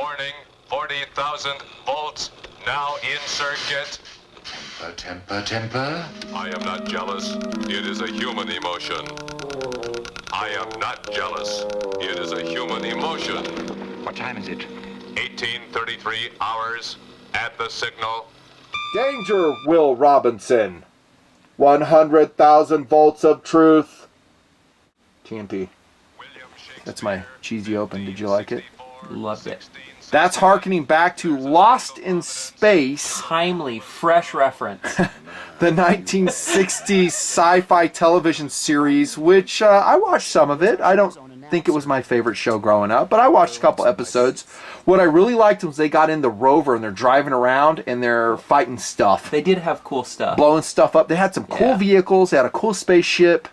Warning, 40,000 volts now in circuit. Temper. I am not jealous. It is a human emotion. I am not jealous. It is a human emotion. What time is it? 1833 hours at the signal. Danger, Will Robinson. 100,000 volts of truth. TNT. That's my cheesy open. Did you like it? Loved it. That's hearkening back to Lost in Space, Timely, fresh reference. the 1960s sci-fi television series, which I watched some of it. I don't think it was my favorite show growing up, but I watched a couple episodes. What I really liked was they got in the rover and they're driving around and they're fighting stuff. They did have cool stuff. Blowing stuff up. They had some cool vehicles. They had a cool spaceship.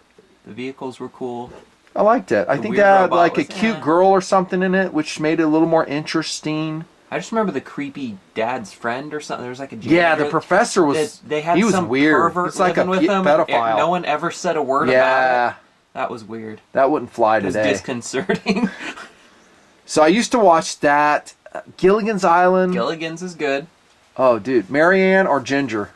The vehicles were cool. I liked it. I think they had like a cute girl or something in it, which made it a little more interesting. I just remember the creepy dad's friend or something. There was like a janitor. Yeah, the professor was. They had he was some weird. pervert It's like a living with them. pedophile. No one ever said a word about it. That was weird. That wouldn't fly today. It was disconcerting. So I used to watch that. Gilligan's Island. Gilligan's is good. Oh, dude. Marianne or Ginger?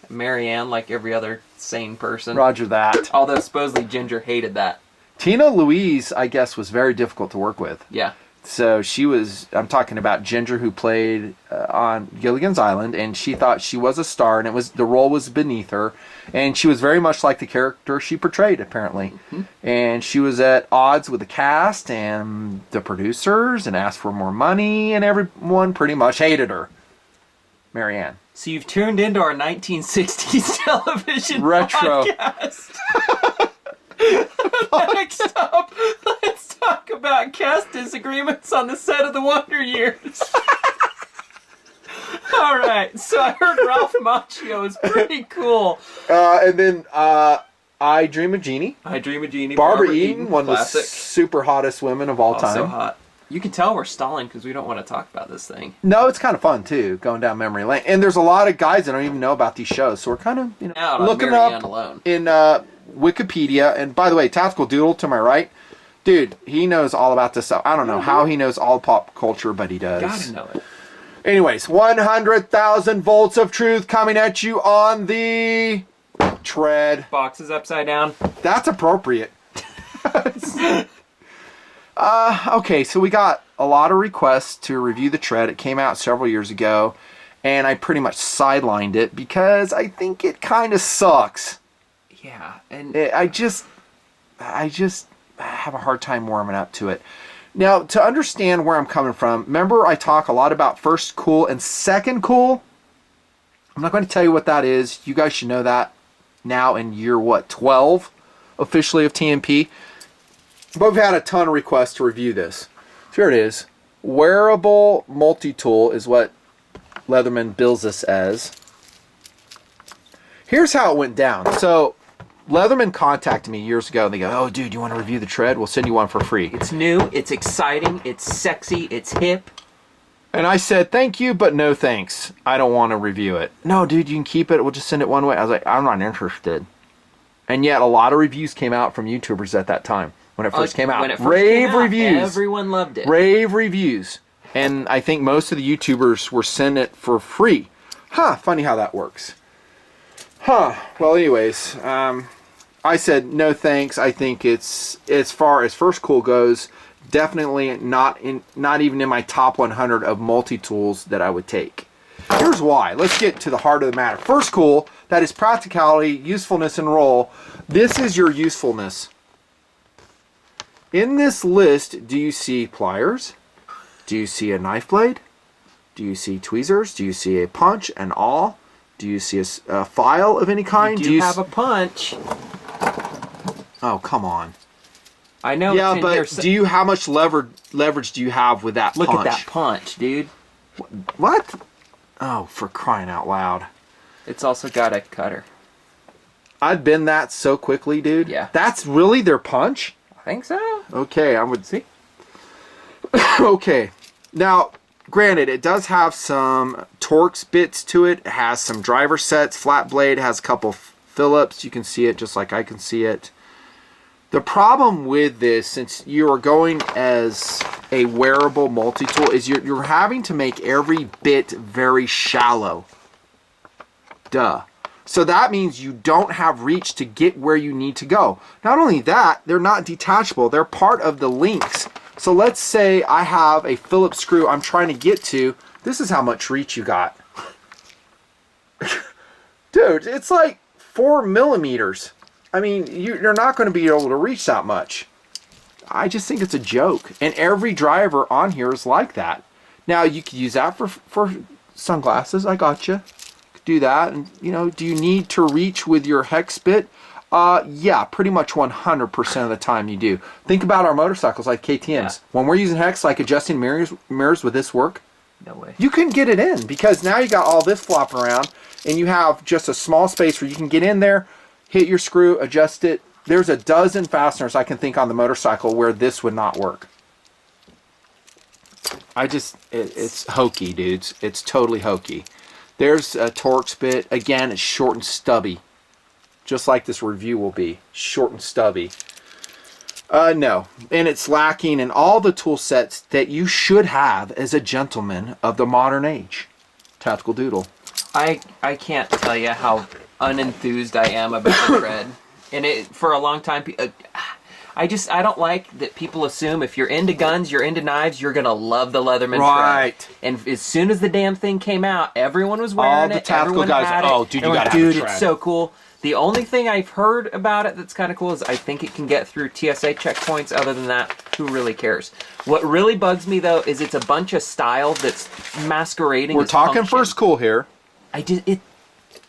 Marianne, like every other sane person. Roger that. Although supposedly Ginger hated that. Tina Louise, I guess, was very difficult to work with. Yeah. So she was, I'm talking about Ginger, who played on Gilligan's Island, and she thought she was a star, and the role was beneath her, and she was very much like the character she portrayed, apparently. Mm-hmm. And she was at odds with the cast and the producers, and asked for more money, and everyone pretty much hated her. Marianne. So you've tuned into our 1960s television retro podcast. Next up, let's talk about cast disagreements on the set of The Wonder Years. All right, so I heard Ralph Macchio is pretty cool. And then I Dream of Jeannie. I Dream of Jeannie. Barbara Eden, one classic. of the super hottest women of all time. So hot. You can tell we're stalling because we don't want to talk about this thing. No, it's kind of fun too, going down memory lane. And there's a lot of guys that don't even know about these shows, so we're kind of looking up alone. In Wikipedia. And by the way, Tactical Doodle to my right, dude, he knows all about this stuff. I don't know how he knows all pop culture, but he does. Gotta know it. Anyways, 100,000 volts of truth coming at you on the Tread. Box is upside down. That's appropriate. Okay, so we got a lot of requests to review the Tread. It came out several years ago, and I pretty much sidelined it because I think it kind of sucks. Yeah, and I just have a hard time warming up to it. Now, to understand where I'm coming from, remember I talk a lot about first cool and second cool? I'm not going to tell you what that is. You guys should know that now in year, 12 officially of TMP. But we've had a ton of requests to review this. So here it is. Wearable multi-tool is what Leatherman bills us as. Here's how it went down. So Leatherman contacted me years ago and they go, oh dude, you want to review the Tread? We'll send you one for free. It's new, it's exciting, it's sexy, it's hip. And I said, thank you, but no thanks. I don't want to review it. No, dude, you can keep it. We'll just send it one way. I was like, I'm not interested. And yet a lot of reviews came out from YouTubers at that time. When it first came out. When it first Rave came out, reviews. Everyone loved it. Rave reviews. And I think most of the YouTubers were sending it for free. Funny how that works. Well, anyways, I said no thanks. I think it's, as far as first cool goes, definitely not even in my top 100 of multi-tools that I would take. Here's why. Let's get to the heart of the matter. First cool, that is practicality, usefulness, and roll. This is your usefulness. In this list, do you see pliers? Do you see a knife blade? Do you see tweezers? Do you see a punch, an awl? Do you see a file of any kind? Do you have a punch? Oh, come on. I know. Yeah, but how much leverage do you have with that punch? Look at that punch, dude. What? Oh, for crying out loud. It's also got a cutter. I'd bend that so quickly, dude. Yeah. That's really their punch? I think so. Okay, I would see. Okay. Now, granted, it does have some Torx bits to it. It has some driver sets. Flat blade has a couple Phillips. You can see it just like I can see it. The problem with this, since you are going as a wearable multi-tool, is you're having to make every bit very shallow. Duh. So that means you don't have reach to get where you need to go. Not only that, they're not detachable. They're part of the links. So let's say I have a Phillips screw I'm trying to get to. This is how much reach you got. Dude, it's like 4 millimeters. I mean, you're not going to be able to reach that much. I just think it's a joke. And every driver on here is like that. Now, you could use that for sunglasses. I got you. Could do that. And, you know, do you need to reach with your hex bit? Yeah, pretty much 100% of the time you do. Think about our motorcycles like KTMs. Yeah. When we're using hex, like adjusting mirrors with this work, no way. You couldn't get it in because now you got all this flopping around and you have just a small space where you can get in there, hit your screw, adjust it. There's a dozen fasteners I can think on the motorcycle where this would not work. It's hokey, dudes. It's totally hokey. There's a Torx bit. Again, it's short and stubby. Just like this review will be. Short and stubby. No. And it's lacking in all the tool sets that you should have as a gentleman of the modern age. Tactical Doodle. I can't tell you how unenthused I am about the tread. And for a long time, I don't like that people assume if you're into guns, you're into knives, you're going to love the Leatherman Tread. And as soon as the damn thing came out, everyone was wearing all the tactical guys, oh, dude, you got to have a Tread. It's so cool. The only thing I've heard about it that's kind of cool is I think it can get through TSA checkpoints. Other than that, who really cares? What really bugs me, though, is it's a bunch of style that's masquerading We're as talking function. first cool here.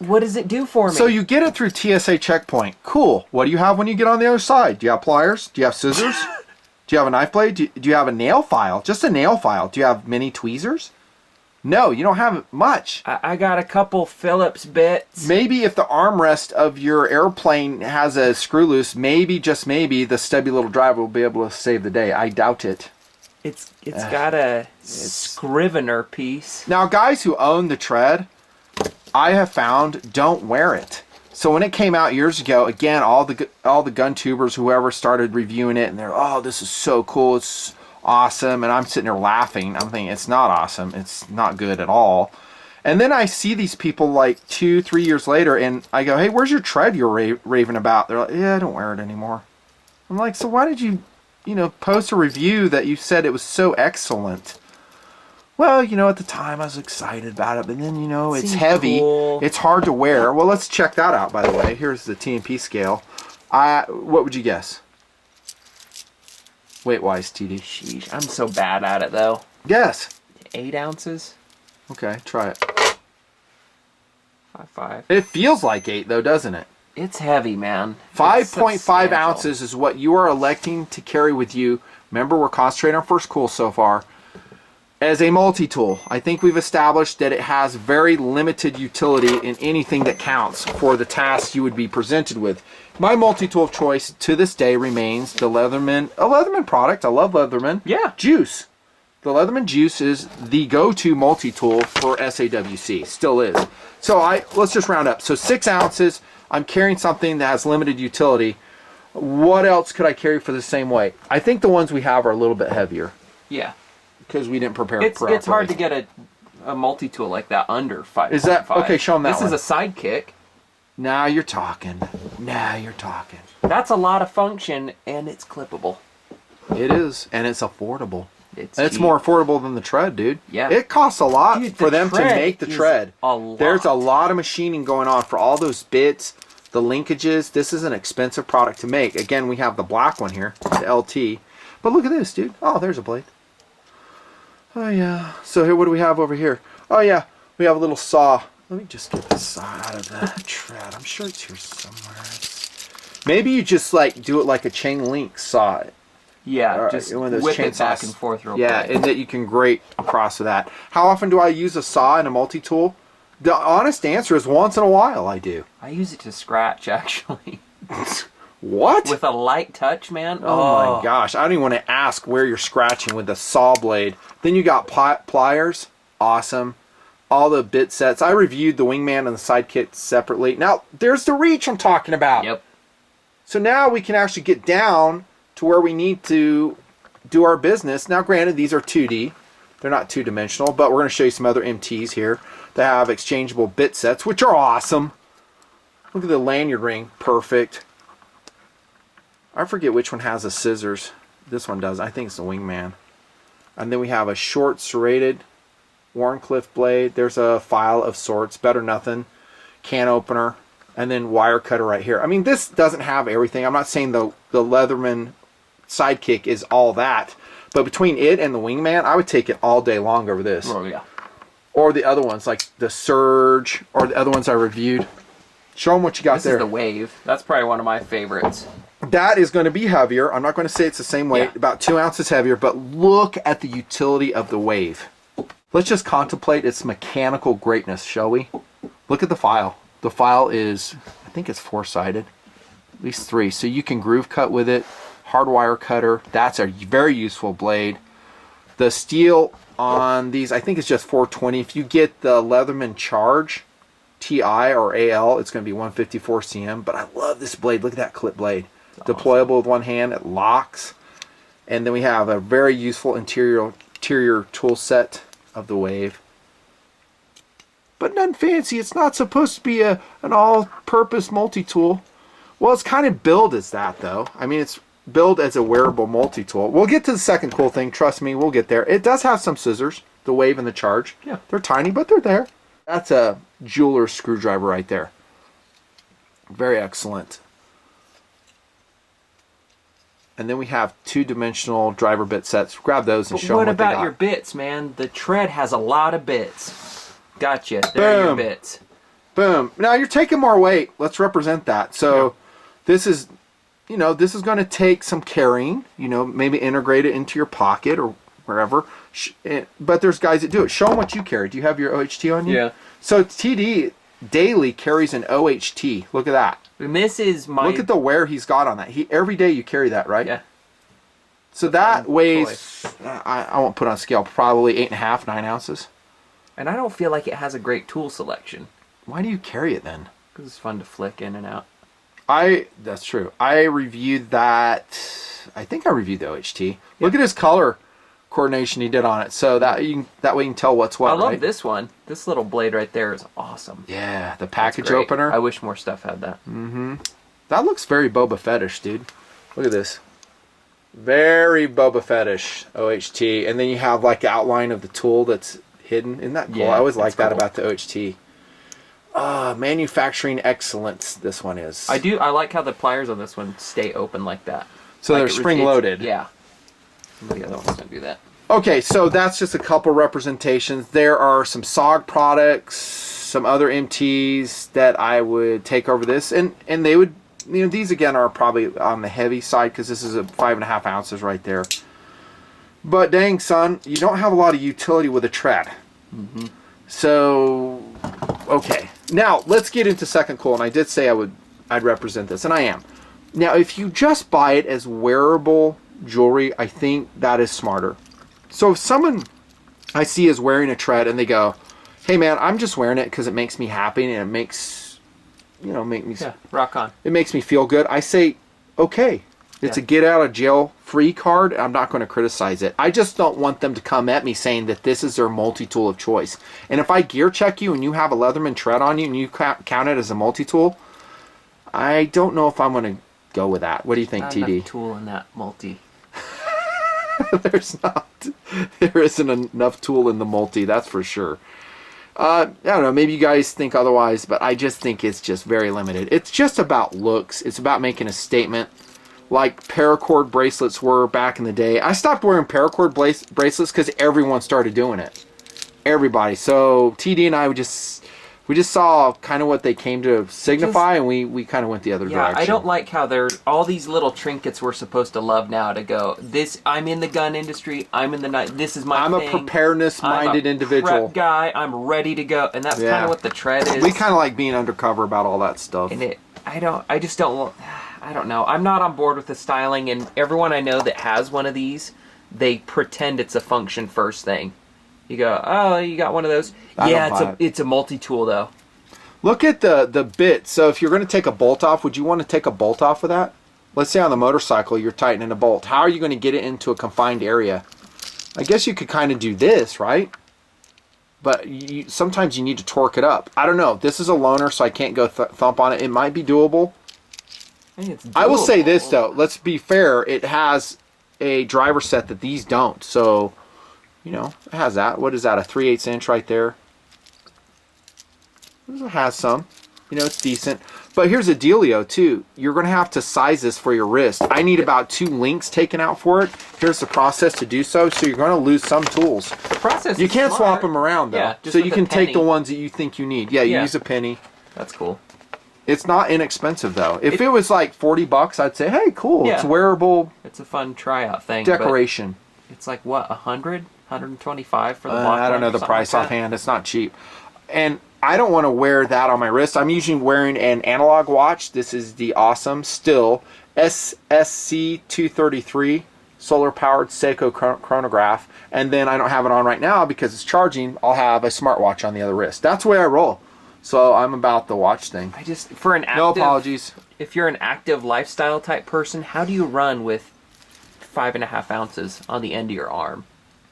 What does it do for me? So you get it through TSA checkpoint. Cool. What do you have when you get on the other side? Do you have pliers? Do you have scissors? Do you have a knife blade? Do you have a nail file? Just a nail file. Do you have mini tweezers? No, you don't have much. I got a couple Phillips bits. Maybe if the armrest of your airplane has a screw loose, maybe, just maybe, the stubby little driver will be able to save the day. I doubt it. It's got a Scrivener piece. Now, guys who own the Tread, I have found, don't wear it. So when it came out years ago, again, all the gun tubers, whoever started reviewing it, and they're, oh, this is so cool, it's awesome, and I'm sitting there laughing. I'm thinking, it's not awesome, it's not good at all. And then I see these people like 2-3 years later, and I go, hey, where's your Tread you're raving about? They're like, yeah, I don't wear it anymore. I'm like, so why did you post a review that you said it was so excellent? Well, at the time I was excited about it, but then, it's heavy. Cool. It's hard to wear. Well, let's check that out, by the way. Here's the TMP scale. What would you guess? Weight-wise, TD. Sheesh, I'm so bad at it, though. Guess. 8 ounces? Okay, try it. 5.5. It feels like 8, though, doesn't it? It's heavy, man. 5.5 ounces is what you are electing to carry with you. Remember, we're concentrating on first cool so far. As a multi-tool, I think we've established that it has very limited utility in anything that counts for the tasks you would be presented with. My multi-tool of choice to this day remains the Leatherman, a Leatherman product. I love Leatherman. Yeah. Juice. The Leatherman Juice is the go-to multi-tool for SAWC. Still is. So let's just round up. So 6 ounces. I'm carrying something that has limited utility. What else could I carry for the same weight? I think the ones we have are a little bit heavier. Yeah. Because we didn't prepare properly. It's hard to get a multi-tool like that under 5.5. Is that okay? Show them that. This is a Sidekick. Now you're talking. Now you're talking. That's a lot of function, and it's clippable. It is, and it's affordable. It's cheap. more affordable than the Tread, dude. Yeah. It costs a lot for them to make the Tread. A lot. There's a lot of machining going on for all those bits, the linkages. This is an expensive product to make. Again, we have the black one here, the LT. But look at this, dude. Oh, there's a blade. Oh, yeah. So here, what do we have over here? Oh, yeah. We have a little saw. Let me just get the saw out of the Tread. I'm sure it's here somewhere. Maybe you just, do it like a chain link saw. Yeah, just one of those whip chain it back saws. and forth real quick. Yeah, and that you can grate across with that. How often do I use a saw in a multi-tool? The honest answer is once in a while I do. I use it to scratch, actually. What? With a light touch, man. Oh my gosh. I don't even want to ask where you're scratching with the saw blade. Then you got pliers. Awesome. All the bit sets. I reviewed the Wingman and the Sidekick separately. Now, there's the reach I'm talking about. Yep. So now we can actually get down to where we need to do our business. Now, granted, these are 2D. They're not two-dimensional, but we're going to show you some other MTs here that have exchangeable bit sets, which are awesome. Look at the lanyard ring. Perfect. I forget which one has the scissors. This one does. I think it's the Wingman. And then we have a short serrated Warncliffe blade. There's a file of sorts. Better nothing. Can opener. And then wire cutter right here. I mean, this doesn't have everything. I'm not saying the Leatherman Sidekick is all that. But between it and the Wingman, I would take it all day long over this. Oh, yeah. Or the other ones, like the Surge, or the other ones I reviewed. Show them what you got there. This is the Wave. That's probably one of my favorites. That is going to be heavier. I'm not going to say it's the same weight. Yeah. About 2 ounces heavier. But look at the utility of the Wave. Let's just contemplate its mechanical greatness, shall we? Look at the file. The file is, I think it's 4-sided. At least 3. So you can groove cut with it. Hardwire cutter. That's a very useful blade. The steel on these, I think it's just 420. If you get the Leatherman Charge, TI or AL, it's going to be 154 cm. But I love this blade. Look at that clip blade. That's deployable awesome. With one hand. It locks. And then we have a very useful interior tool set of the Wave. But nothing fancy. It's not supposed to be an all-purpose multi-tool. Well, it's kind of billed as that, though. I mean, it's billed as a wearable multi-tool. We'll get to the second cool thing. Trust me, we'll get there. It does have some scissors, the Wave and the Charge. Yeah. They're tiny, but they're there. That's a jeweler's screwdriver right there. Very excellent. And then we have 2-dimensional driver bit sets. Grab those and show them what they got. What about your bits, man? The Tread has a lot of bits. Gotcha. There are your bits. Boom. Now you're taking more weight. Let's represent that. So this is, this is going to take some carrying. Maybe integrate it into your pocket or wherever. But there's guys that do it. Show them what you carry. Do you have your OHT on you? Yeah. So TD daily carries an OHT. Look at that. And this is my... Look at the wear he's got on that. Every day you carry that, right? Yeah. So that weighs, I won't put on scale, probably 8.5, 9 ounces. And I don't feel like it has a great tool selection. Why do you carry it then? Because it's fun to flick in and out. That's true. I reviewed that. I think I reviewed the OHT. Yep. Look at his color coordination he did on it. So that way you can tell what's what. I love right? this one. This little blade right there is awesome. Yeah, the package opener. I wish more stuff had that. Mm-hmm. That looks very Boba Fettish, dude. Look at this. Very Boba Fettish OHT. And then you have like the outline of the tool that's hidden. Isn't that cool? Yeah, I always like that cool. about the OHT. Manufacturing excellence, this one is. I like how the pliers on this one stay open like that. So like they're spring-loaded. Yeah. The other ones don't do that. Okay, so that's just a couple representations. There are some SOG products, some other MTs that I would take over this. And they would, these again are probably on the heavy side because this is a 5.5 ounces right there. But dang, son, you don't have a lot of utility with a tread. Mm-hmm. So, okay. Now, let's get into second cool. And I did say I'd represent this, and I am. Now, if you just buy it as wearable jewelry, I think that is smarter. So if someone I see is wearing a tread and they go, hey man, I'm just wearing it because it makes me happy and it makes, rock on. It makes me feel good. I say, okay. It's a get out of jail free card. I'm not going to criticize it. I just don't want them to come at me saying that this is their multi-tool of choice. And if I gear check you and you have a Leatherman Tread on you and you count it as a multi-tool, I don't know if I'm going to go with that. What do you think, Not TD? enough tool in that multi. There's not. There isn't enough tool in the multi, that's for sure. I don't know, maybe you guys think otherwise, but I just think it's just very limited. It's just about looks. It's about making a statement. Like paracord bracelets were back in the day. I stopped wearing paracord bracelets because everyone started doing it. Everybody. So TD and I we just saw kind of what they came to signify, and we kind of went the other direction. I don't like how all these little trinkets we're supposed to love now to go, I'm in the gun industry, I'm in the night, this is my thing. I'm a preparedness-minded individual. Prep guy, I'm ready to go. And that's kind of what the tread is. We kind of like being undercover about all that stuff. And I don't know. I'm not on board with the styling, and everyone I know that has one of these, they pretend it's a function first thing. You go, oh, you got one of those? Yeah, it's a multi-tool though. Look at the bit. So if you're going to take a bolt off, would you want to take a bolt off with that? Let's say on the motorcycle you're tightening a bolt. How are you going to get it into a confined area? I guess you could kind of do this, right? But sometimes you need to torque it up. I don't know. This is a loaner, so I can't go thump on it. It might be doable. I will say this, though. Let's be fair. It has a driver set that these don't. So, you know, it has that. What is that? A 3/8 inch right there. It has some. You know, it's decent. But here's a dealio, too. You're going to have to size this for your wrist. I need about 2 links taken out for it. Here's the process to do so. So you're going to lose some tools. The process You is can't smart. swap them around, though. Yeah, just so with you a can take the penny. ones that you think you need. Yeah, you use a penny. That's cool. It's not inexpensive, though. If it was like $40, I'd say, hey, cool. Yeah. It's wearable It's a fun tryout thing. decoration. But it's like, what, 100? 125 for the block I don't know length or the something price like that? offhand. It's not cheap. And I don't want to wear that on my wrist. I'm usually wearing an analog watch. This is the awesome, still, SSC 233 solar-powered Seiko chronograph. And then I don't have it on right now because it's charging. I'll have a smartwatch on the other wrist. That's the way I roll. So I'm about the watch thing. I just, for an active... No apologies. If you're an active lifestyle type person, how do you run with 5.5 ounces on the end of your arm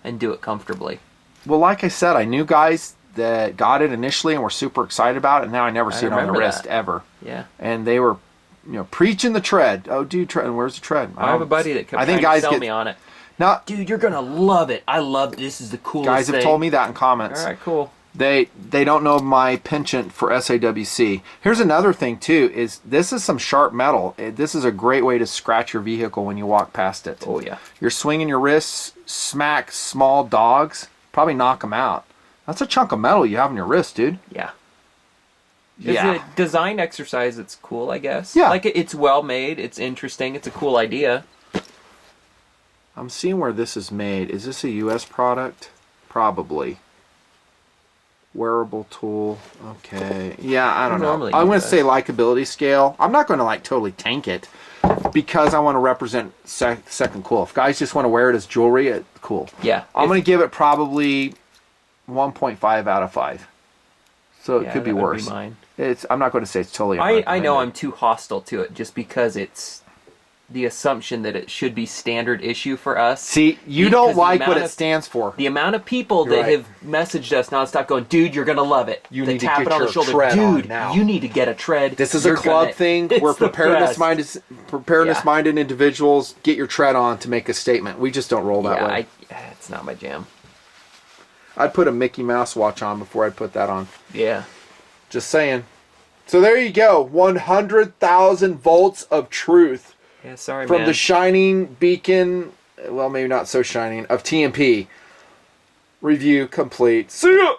and do it comfortably? Well, like I said, I knew guys that got it initially and were super excited about it, and now I never see it on the remember wrist that. ever. Yeah. And they were, you know, preaching the tread. Oh, dude, tread. Where's the tread? I have a buddy that kept trying to sell me on it. Now, Dude, you're going to love it. I love this. Is the coolest guys thing. have told me that in comments. All right, cool. They don't know my penchant for SAWC. Here's another thing too: is this is some sharp metal. This is a great way to scratch your vehicle when you walk past it. Oh yeah. You're swinging your wrists, smack small dogs, probably knock them out. That's a chunk of metal you have in your wrist, dude. Yeah. Yeah. It's a design exercise that's cool, I guess. Yeah. Like, it's well made. It's interesting. It's a cool idea. I'm seeing where this is made. Is this a U.S. product? Probably. Wearable tool. Okay. Yeah, I don't know. Normally I'm going US. to say likability scale. I'm not going to like totally tank it because I want to represent second cool. If guys just want to wear it as jewelry, cool. Yeah. I'm going to give it probably 1.5 out of 5. So it could be that would worse. mine. I'm not going to say it's totally. I know I'm too hostile to it just because it's the assumption that it should be standard issue for us. See, you Because don't the like what amount it of- stands for. The amount of people that Right. have messaged us nonstop going, dude, you're going to love it. You the need to tap get it on the your shoulder. tread on Dude, now." you need to get a tread. This is You're a club gonna- thing It's where the best. preparedness-minded individuals get your tread on to make a statement. We just don't roll that way. It's not my jam. I'd put a Mickey Mouse watch on before I'd put that on. Yeah. Just saying. So there you go. 100,000 volts of truth Yeah, sorry, from man. the shining beacon, well, maybe not so shining, of TMP. Review complete. See ya!